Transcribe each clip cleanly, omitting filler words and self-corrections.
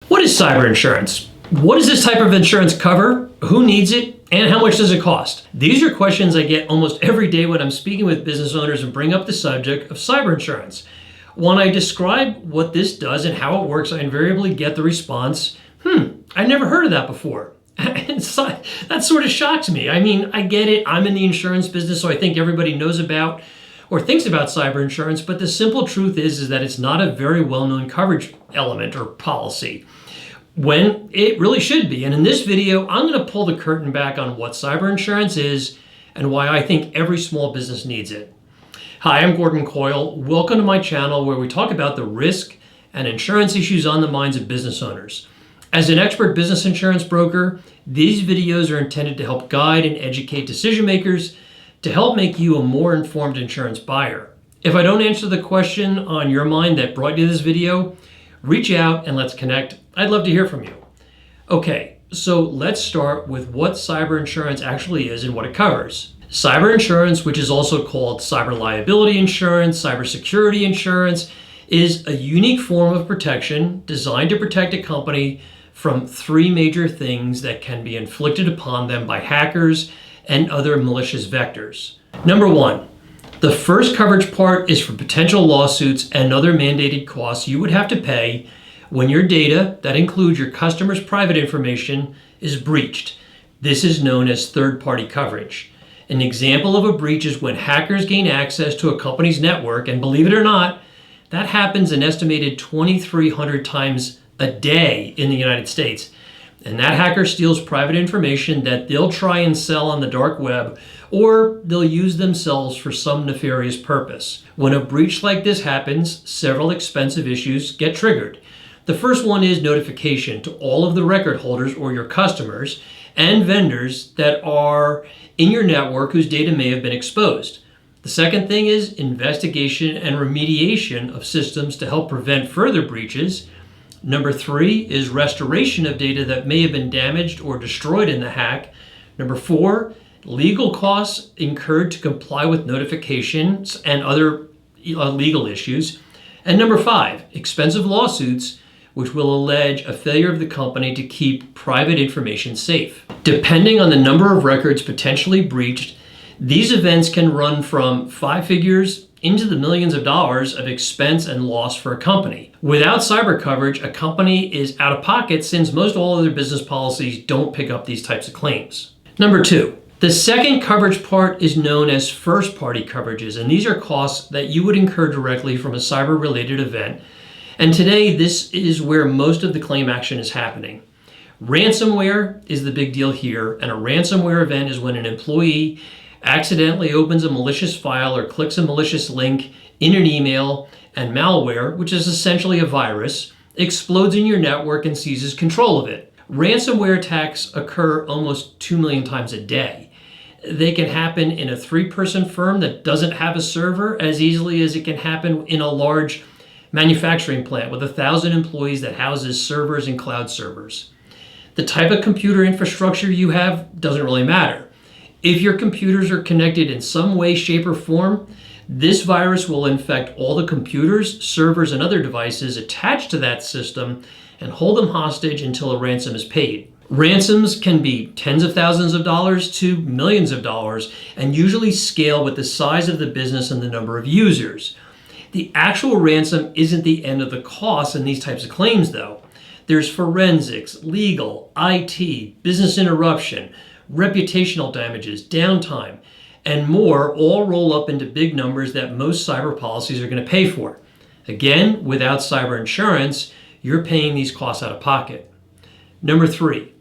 What is cyber insurance? What does this type of insurance cover? Who needs it? And how much does it cost? These are questions I get almost every day when I'm speaking with business owners and bring up the subject of cyber insurance. When I describe what this does and how it works, I invariably get the response, I never heard of that before. And so, that sort of shocks me. I mean, I get it. I'm in the insurance business, so I think everybody knows about or thinks about cyber insurance, but the simple truth is that it's not a very well-known coverage element or policy, when it really should be. And in this video, I'm going to pull the curtain back on what cyber insurance is and why I think every small business needs it. Hi, I'm Gordon Coyle. Welcome to my channel where we talk about the risk and insurance issues on the minds of business owners. As an expert business insurance broker, these videos are intended to help guide and educate decision makers to help make you a more informed insurance buyer. If I don't answer the question on your mind that brought you this video, reach out and let's connect. I'd love to hear from you. Okay, so let's start with what cyber insurance actually is and what it covers. Cyber insurance, which is also called cyber liability insurance, cybersecurity insurance, is a unique form of protection designed to protect a company from three major things that can be inflicted upon them by hackers and other malicious vectors. Number one, the first coverage part is for potential lawsuits and other mandated costs you would have to pay when your data, that includes your customer's private information, is breached. This is known as third-party coverage. An example of a breach is when hackers gain access to a company's network, and believe it or not, that happens an estimated 2,300 times a day in the United States. And that hacker steals private information that they'll try and sell on the dark web, or they'll use themselves for some nefarious purpose. When a breach like this happens, several expensive issues get triggered. The first one is notification to all of the record holders or your customers and vendors that are in your network whose data may have been exposed. The second thing is investigation and remediation of systems to help prevent further breaches. Number three is restoration of data that may have been damaged or destroyed in the hack. Number four, legal costs incurred to comply with notifications and other legal issues. And number five, expensive lawsuits, which will allege a failure of the company to keep private information safe. Depending on the number of records potentially breached, these events can run from five figures into the millions of dollars of expense and loss for a company. Without cyber coverage, a company is out of pocket since most all other business policies don't pick up these types of claims. Number two, the second coverage part is known as first-party coverages, and these are costs that you would incur directly from a cyber-related event. And today, this is where most of the claim action is happening. Ransomware is the big deal here, and a ransomware event is when an employee accidentally opens a malicious file or clicks a malicious link in an email, and malware, which is essentially a virus, explodes in your network and seizes control of it. Ransomware attacks occur almost 2 million times a day. They can happen in a 3-person firm that doesn't have a server as easily as it can happen in a large manufacturing plant with 1,000 employees that houses servers and cloud servers. The type of computer infrastructure you have doesn't really matter. If your computers are connected in some way, shape, or form, this virus will infect all the computers, servers, and other devices attached to that system and hold them hostage until a ransom is paid. Ransoms can be tens of thousands of dollars to millions of dollars and usually scale with the size of the business and the number of users. The actual ransom isn't the end of the cost in these types of claims, though. There's forensics, legal, IT, business interruption, reputational damages, downtime, and more all roll up into big numbers that most cyber policies are going to pay for. Again, without cyber insurance, you're paying these costs out of pocket. Number three,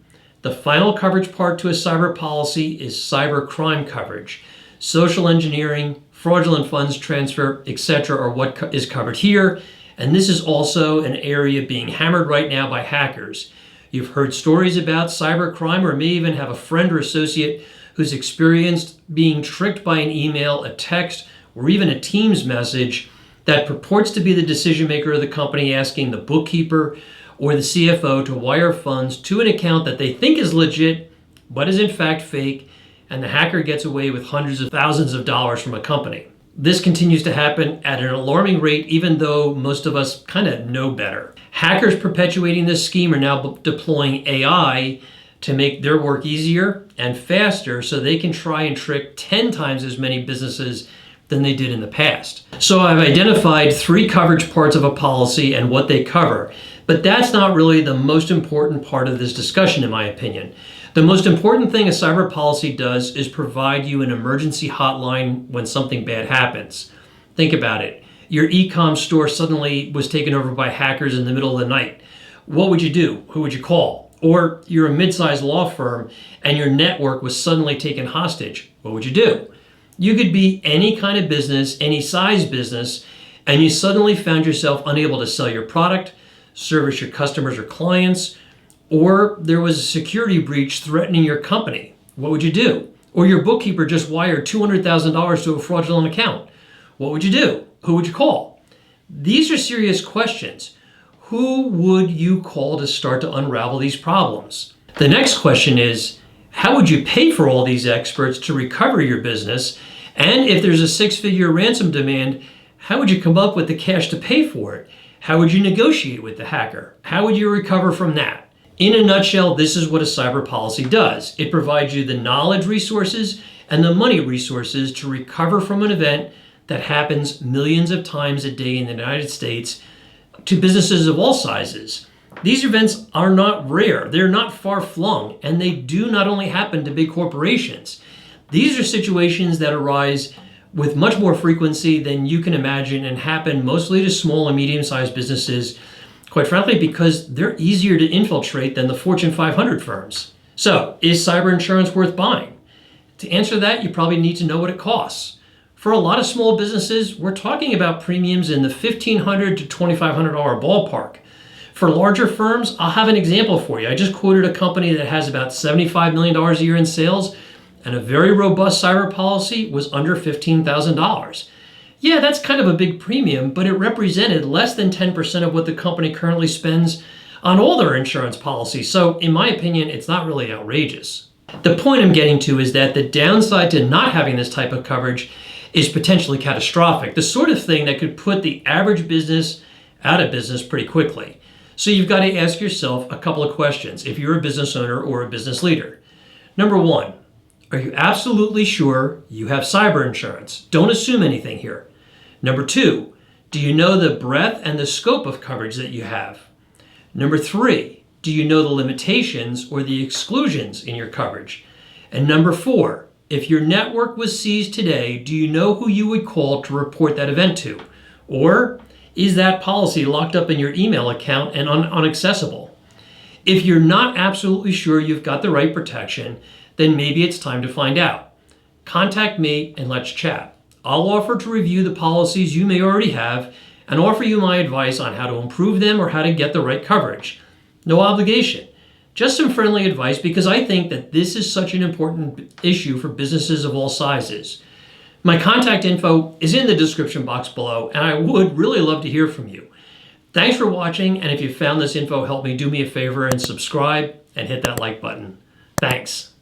the final coverage part to a cyber policy is cyber crime coverage. Social engineering, fraudulent funds transfer, etc. are what is covered here, and this is also an area being hammered right now by hackers. You've heard stories about cybercrime or may even have a friend or associate who's experienced being tricked by an email, a text, or even a Teams message that purports to be the decision maker of the company asking the bookkeeper or the CFO to wire funds to an account that they think is legit, but is in fact fake, and the hacker gets away with hundreds of thousands of dollars from a company. This continues to happen at an alarming rate, even though most of us kind of know better. Hackers perpetuating this scheme are now deploying AI to make their work easier and faster so they can try and trick 10 times as many businesses than they did in the past. So I've identified 3 coverage parts of a policy and what they cover, but that's not really the most important part of this discussion, in my opinion. The most important thing a cyber policy does is provide you an emergency hotline when something bad happens. Think about it. Your e-com store suddenly was taken over by hackers in the middle of the night. What would you do? Who would you call? Or you're a mid-sized law firm and your network was suddenly taken hostage. What would you do? You could be any kind of business, any size business, and you suddenly found yourself unable to sell your product, service your customers or clients, or there was a security breach threatening your company. What would you do? Or your bookkeeper just wired $200,000 to a fraudulent account. What would you do? Who would you call? These are serious questions. Who would you call to start to unravel these problems? The next question is, how would you pay for all these experts to recover your business? And if there's a 6-figure ransom demand, how would you come up with the cash to pay for it? How would you negotiate with the hacker? How would you recover from that? In a nutshell, this is what a cyber policy does. It provides you the knowledge resources and the money resources to recover from an event that happens millions of times a day in the United States to businesses of all sizes. These events are not rare, they're not far-flung, and they do not only happen to big corporations. These are situations that arise with much more frequency than you can imagine and happen mostly to small and medium-sized businesses, quite frankly, because they're easier to infiltrate than the Fortune 500 firms. So, is cyber insurance worth buying? To answer that, you probably need to know what it costs. For a lot of small businesses, we're talking about premiums in the $1,500 to $2,500 ballpark. For larger firms, I'll have an example for you. I just quoted a company that has about $75 million a year in sales, and a very robust cyber policy was under $15,000. Yeah, that's kind of a big premium, but it represented less than 10% of what the company currently spends on all their insurance policies. So in my opinion, it's not really outrageous. The point I'm getting to is that the downside to not having this type of coverage is potentially catastrophic, the sort of thing that could put the average business out of business pretty quickly. So you've got to ask yourself a couple of questions if you're a business owner or a business leader. Number 1, are you absolutely sure you have cyber insurance? Don't assume anything here. Number 2, do you know the breadth and the scope of coverage that you have? Number 3, do you know the limitations or the exclusions in your coverage? And number 4, if your network was seized today, do you know who you would call to report that event to? Or is that policy locked up in your email account and unaccessible? If you're not absolutely sure you've got the right protection, then maybe it's time to find out. Contact me and let's chat. I'll offer to review the policies you may already have and offer you my advice on how to improve them or how to get the right coverage. No obligation, just some friendly advice because I think that this is such an important issue for businesses of all sizes. My contact info is in the description box below, and I would really love to hear from you. Thanks for watching, and if you found this info helped me, do me a favor and subscribe and hit that like button. Thanks.